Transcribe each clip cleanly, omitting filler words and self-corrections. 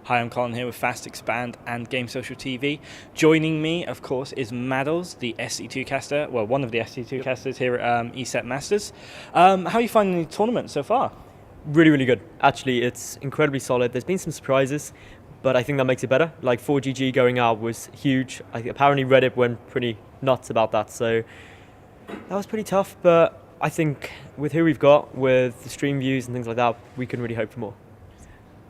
Hi, I'm Colin here with Fast Expand and Game Social TV. Joining me, of course, is Madals, the SC2 caster, well, one of the SC2 casters here at ESET Masters. How are you finding the tournament so far? Really, really good. Actually, it's incredibly solid. There's been some surprises, but I think that makes it better. Like 4GG going out was huge. Apparently Reddit went pretty nuts about that, so that was pretty tough, but I think with who we've got, with the stream views and things like that, we can really hope for more.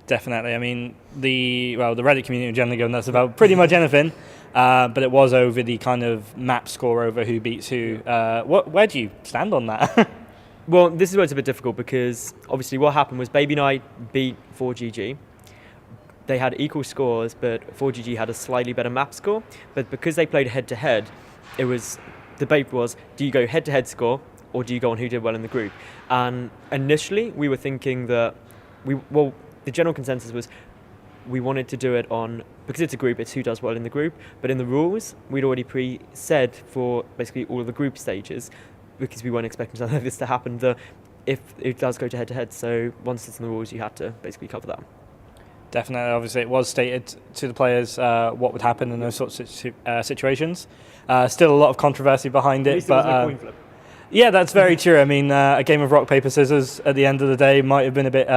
Definitely. I mean, the Reddit community generally go nuts about pretty much anything, but it was over the kind of map score over who beats who. Where do you stand on that? Well, this is where it's a bit difficult because obviously what happened was Baby Knight beat 4GG. They had equal scores, but 4GG had a slightly better map score. But because they played head-to-head, debate was, do you go head-to-head score or do you go on who did well in the group? And initially, we were thinking that the general consensus was we wanted to do it on, because it's a group, it's who does well in the group, but in the rules, we'd already pre-said for basically all of the group stages, because we weren't expecting something like this to happen, that if it does go to head-to-head, so once it's in the rules, you had to basically cover that. Definitely. Obviously, it was stated to the players what would happen in those sorts of situations. Still a lot of controversy behind it, but no coin flip. Yeah, that's very true. I mean, a game of rock, paper, scissors at the end of the day might have been a bit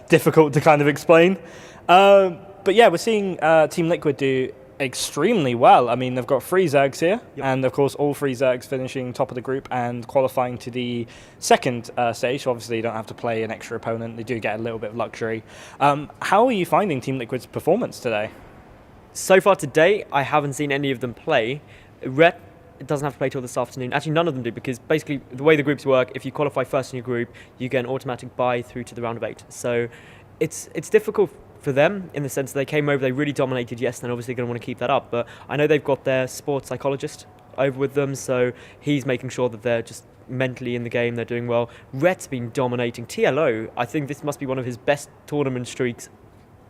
difficult to kind of explain. But yeah, we're seeing Team Liquid do extremely well. I mean, they've got 3 Zergs here, yep. And of course all 3 Zergs finishing top of the group and qualifying to the second stage. So obviously you don't have to play an extra opponent. They do get a little bit of luxury. How are you finding Team Liquid's performance today? So far today, I haven't seen any of them play. Rhett doesn't have to play till this afternoon. Actually, none of them do, because basically the way the groups work, if you qualify first in your group, you get an automatic bye through to the round of 8. So it's difficult for them in the sense that they came over, they really dominated, yes, and they're obviously going to want to keep that up. But I know they've got their sports psychologist over with them, so he's making sure that they're just mentally in the game, they're doing well. Rhett's been dominating. TLO, I think this must be one of his best tournament streaks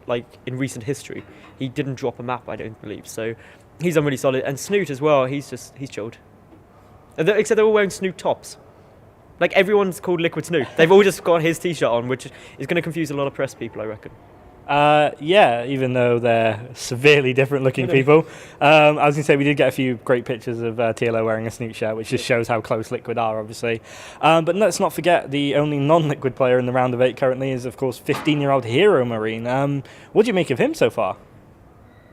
like in recent history. He didn't drop a map, I don't believe, so he's done really solid. And Snoot as well, he's chilled. Except they're all wearing Snoot tops. Like, everyone's called Liquid Snoot. They've all just got his t-shirt on, which is going to confuse a lot of press people, I reckon. Yeah, even though they're severely different looking people. I was going to say, we did get a few great pictures of TLO wearing a Snoot shirt, which just shows how close Liquid are, obviously. But let's not forget, the only non-Liquid player in the round of 8 currently is, of course, 15-year-old HeroMarine. What do you make of him so far?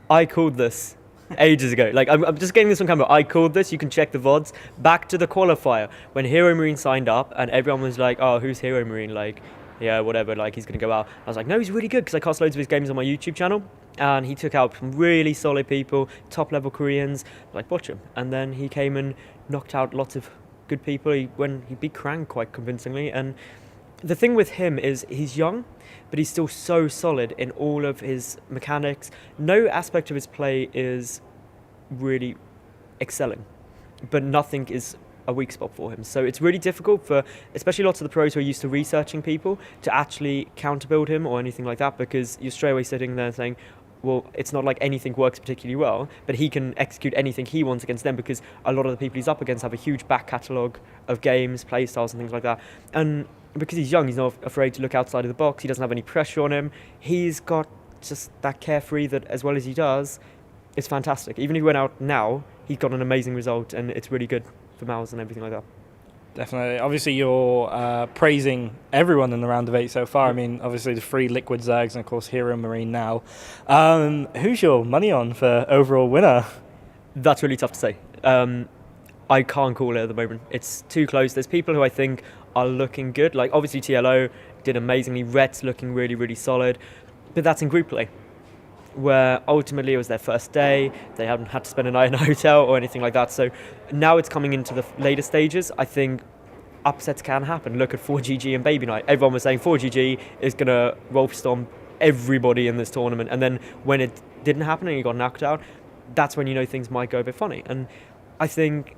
I called this ages ago. Like, I'm just getting this on camera. I called this. You can check the VODs. Back to the qualifier when HeroMarine signed up, and everyone was like, "Oh, who's HeroMarine?" Like, yeah, whatever. Like, he's gonna go out. I was like, "No, he's really good," because I cast loads of his games on my YouTube channel, and he took out some really solid people, top level Koreans like Butcher, and then he came and knocked out lots of good people. He beat Krang quite convincingly, and the thing with him is he's young, but he's still so solid in all of his mechanics. No aspect of his play is really excelling, but nothing is a weak spot for him. So it's really difficult for, especially lots of the pros who are used to researching people, to actually counter-build him or anything like that, because you're straight away sitting there saying, well, it's not like anything works particularly well, but he can execute anything he wants against them, because a lot of the people he's up against have a huge back catalogue of games, play styles and things like that. And because he's young, he's not afraid to look outside of the box. He doesn't have any pressure on him. He's got just that carefree that, as well as he does, it's fantastic. Even if he went out now, he got an amazing result, and it's really good for Mouse and everything like that. Definitely. Obviously, you're praising everyone in the round of 8 so far. I mean, obviously the 3 Liquid Zergs and, of course, HeroMarine now. Who's your money on for overall winner? That's really tough to say. I can't call it at the moment. It's too close. There's people who I think are looking good. Like, obviously, TLO did amazingly. Rhett's looking really, really solid. But that's in group play, where ultimately it was their first day. They haven't had to spend a night in a hotel or anything like that. So now it's coming into the later stages. I think upsets can happen. Look at 4GG and Baby Knight. Everyone was saying 4GG is going to rope stomp everybody in this tournament. And then when it didn't happen and he got knocked out, that's when you know things might go a bit funny. And I think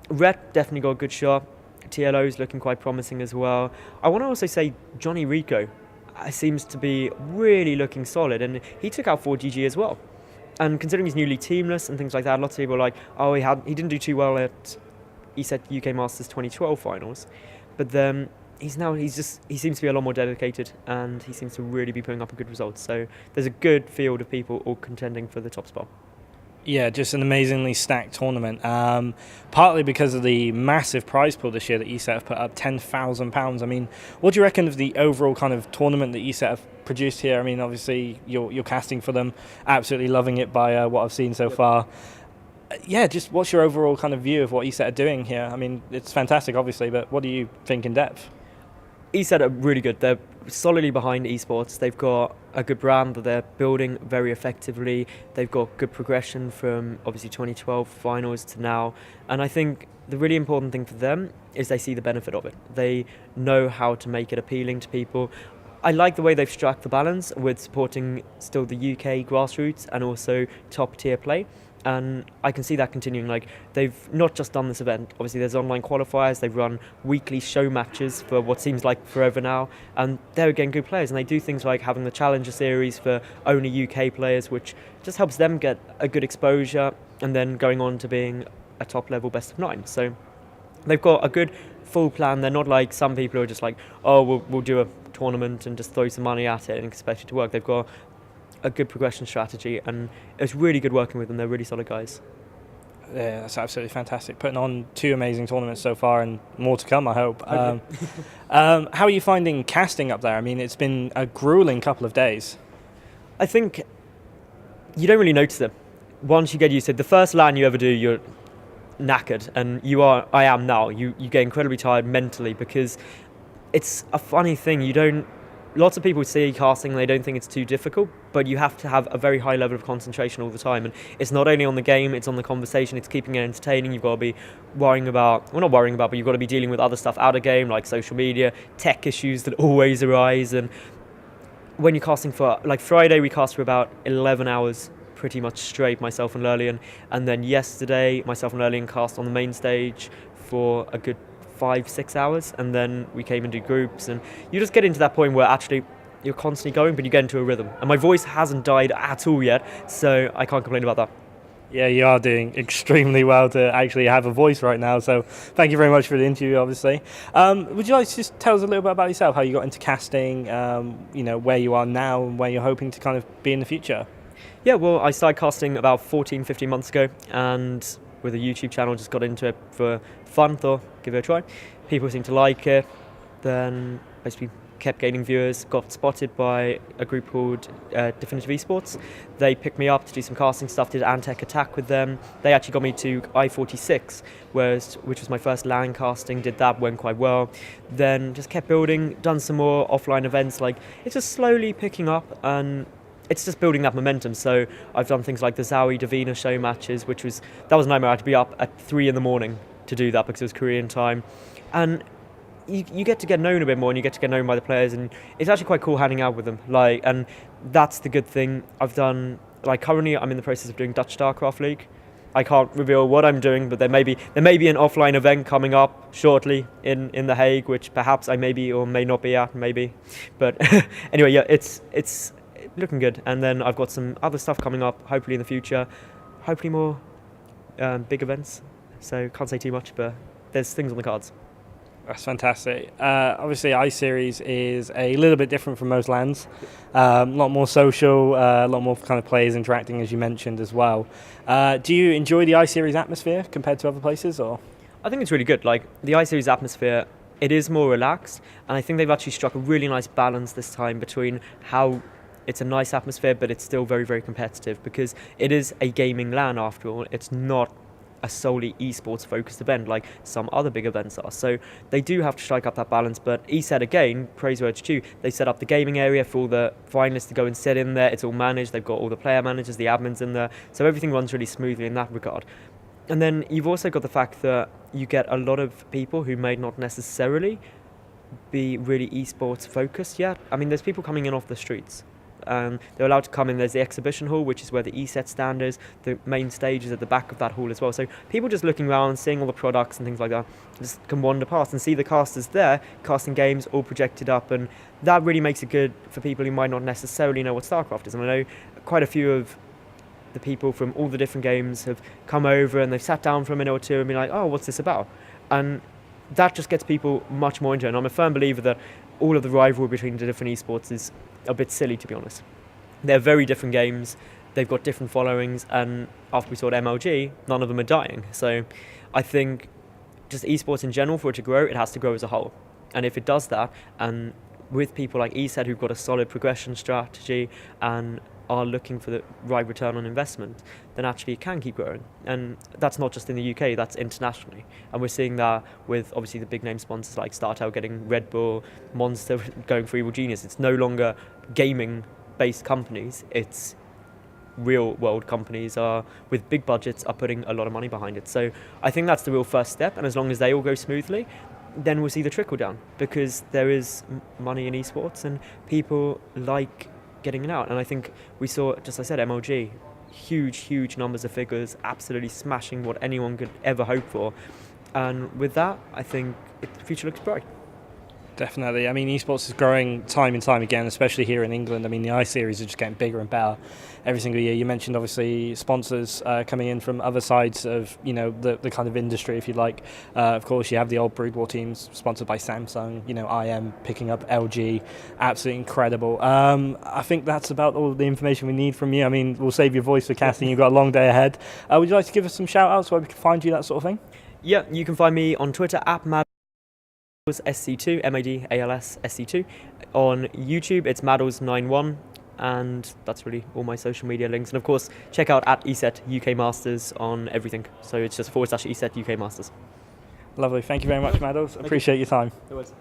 Rhett definitely got a good shot. TLO is looking quite promising as well. I want to also say Johnny Rico seems to be really looking solid, and he took out 4GG as well. And considering he's newly teamless and things like that, lots of people are like, oh, he didn't do too well at ESET UK Masters 2012 finals. But then he seems to be a lot more dedicated, and he seems to really be putting up a good result. So there's a good field of people all contending for the top spot. Yeah, just an amazingly stacked tournament. Partly because of the massive prize pool this year that ESET have put up, £10,000. I mean, what do you reckon of the overall kind of tournament that ESET have produced here? I mean, obviously you're casting for them, absolutely loving it by what I've seen so far. Yeah, just what's your overall kind of view of what ESET are doing here? I mean, it's fantastic, obviously, but what do you think in depth? ESET are really good. They're solidly behind esports. They've got a good brand that they're building very effectively. They've got good progression from obviously 2012 finals to now. And I think the really important thing for them is they see the benefit of it. They know how to make it appealing to people. I like the way they've struck the balance with supporting still the UK grassroots and also top tier play. And I can see that continuing. Like, they've not just done this event. Obviously, there's online qualifiers. They've run weekly show matches for what seems like forever now. And they're again good players. And they do things like having the Challenger Series for only UK players, which just helps them get a good exposure and then going on to being a top level best of 9. So they've got a good full plan. They're not like some people who are just like, oh, we'll do a tournament and just throw some money at it and expect it to work. They've got a good progression strategy, and it's really good working with them. They're really solid guys. Yeah, that's absolutely fantastic. Putting on 2 amazing tournaments so far, and more to come, I hope. How are you finding casting up there? I mean, it's been a grueling couple of days. I think you don't really notice them. Once you get used to it, the first LAN you ever do, you're knackered, and I am now. You get incredibly tired mentally, because it's a funny thing. Lots of people see casting and they don't think it's too difficult, but you have to have a very high level of concentration all the time. And it's not only on the game, it's on the conversation, it's keeping it entertaining. You've got to be but you've got to be dealing with other stuff out of game, like social media, tech issues that always arise. And when you're casting for, like Friday, we cast for about 11 hours, pretty much straight, myself and Lurlian. And then yesterday, myself and Lurlian cast on the main stage for a good 5-6 hours, and then we came into groups, and you just get into that point where actually you're constantly going, but you get into a rhythm. And my voice hasn't died at all yet, so I can't complain about that. Yeah, you are doing extremely well to actually have a voice right now, so thank you very much for the interview, obviously. Would you like to just tell us a little bit about yourself, how you got into casting, where you are now and where you're hoping to kind of be in the future? Yeah, well, I started casting about 14-15 months ago, and with a YouTube channel, just got into it for fun, thought give it a try. People seemed to like it, then basically kept gaining viewers, got spotted by a group called Definitive Esports. They picked me up to do some casting stuff, did Antec Attack with them. They actually got me to I-46, which was my first LAN casting, did that, went quite well. Then just kept building, done some more offline events. Like, it's just slowly picking up, and it's just building that momentum. So I've done things like the Zowie Davina show matches, that was a nightmare. I had to be up at 3 in the morning to do that because it was Korean time. And you get to get known a bit more, and you get to get known by the players, and it's actually quite cool hanging out with them. Like, and that's the good thing. I've done, like, currently I'm in the process of doing Dutch StarCraft League. I can't reveal what I'm doing, but there may be an offline event coming up shortly in The Hague, which perhaps I may be or may not be at, maybe. But anyway, yeah, it's looking good. And then I've got some other stuff coming up, hopefully in the future, hopefully more big events. So can't say too much, but there's things on the cards. That's fantastic. Obviously, I-Series is a little bit different from most LANs. A lot more social, a lot more kind of players interacting, as you mentioned as well. Do you enjoy the I-Series atmosphere compared to other places, or? I think it's really good. Like, the I-Series atmosphere, it is more relaxed, and I think they've actually struck a really nice balance this time between how it's a nice atmosphere, but it's still very, very competitive, because it is a gaming LAN after all. It's not a solely esports focused event like some other big events are. So they do have to strike up that balance. But ESET, again, praiseworthy too, they set up the gaming area for all the finalists to go and sit in there. It's all managed. They've got all the player managers, the admins in there. So everything runs really smoothly in that regard. And then you've also got the fact that you get a lot of people who may not necessarily be really esports focused yet. I mean, there's people coming in off the streets. They're allowed to come in. There's the exhibition hall, which is where the ESET stand is. The main stage is at the back of that hall as well. So people just looking around, seeing all the products and things like that, just can wander past and see the casters there, casting games all projected up. And that really makes it good for people who might not necessarily know what StarCraft is. And I know quite a few of the people from all the different games have come over and they've sat down for a minute or two and been like, oh, what's this about? And that just gets people much more into it. And I'm a firm believer that all of the rivalry between the different esports is a bit silly, to be honest. They're very different games, they've got different followings, and after we saw MLG, none of them are dying. So I think just esports in general, for it to grow, it has to grow as a whole. And if it does that, and with people like ESET who've got a solid progression strategy and are looking for the right return on investment, then actually it can keep growing. And that's not just in the UK, that's internationally. And we're seeing that with obviously the big name sponsors like StarTel getting Red Bull, Monster going for Evil Genius. It's no longer gaming based companies, it's real world companies with big budgets are putting a lot of money behind it. So I think that's the real first step, and as long as they all go smoothly, then we'll see the trickle down, because there is money in esports and people like getting it out. And I think we saw, just as I said, MLG, huge numbers of figures, absolutely smashing what anyone could ever hope for. And with that, I think the future looks bright. Definitely. I mean, esports is growing time and time again, especially here in England. I mean, the I-Series are just getting bigger and better every single year. You mentioned, obviously, sponsors coming in from other sides of, the kind of industry, if you like. Of course, you have the old Brood War teams sponsored by Samsung, IM picking up LG. Absolutely incredible. I think that's about all the information we need from you. I mean, we'll save your voice for casting. You've got a long day ahead. Would you like to give us some shout-outs where we can find you, that sort of thing? Yeah, you can find me on Twitter at Madals SC2, MADALS SC2. On YouTube, it's Madals91, and that's really all my social media links. And of course, check out at ESET UK Masters on everything. So it's just / ESET UK Masters. Lovely. Thank you very much, Madals. Appreciate your time. It was.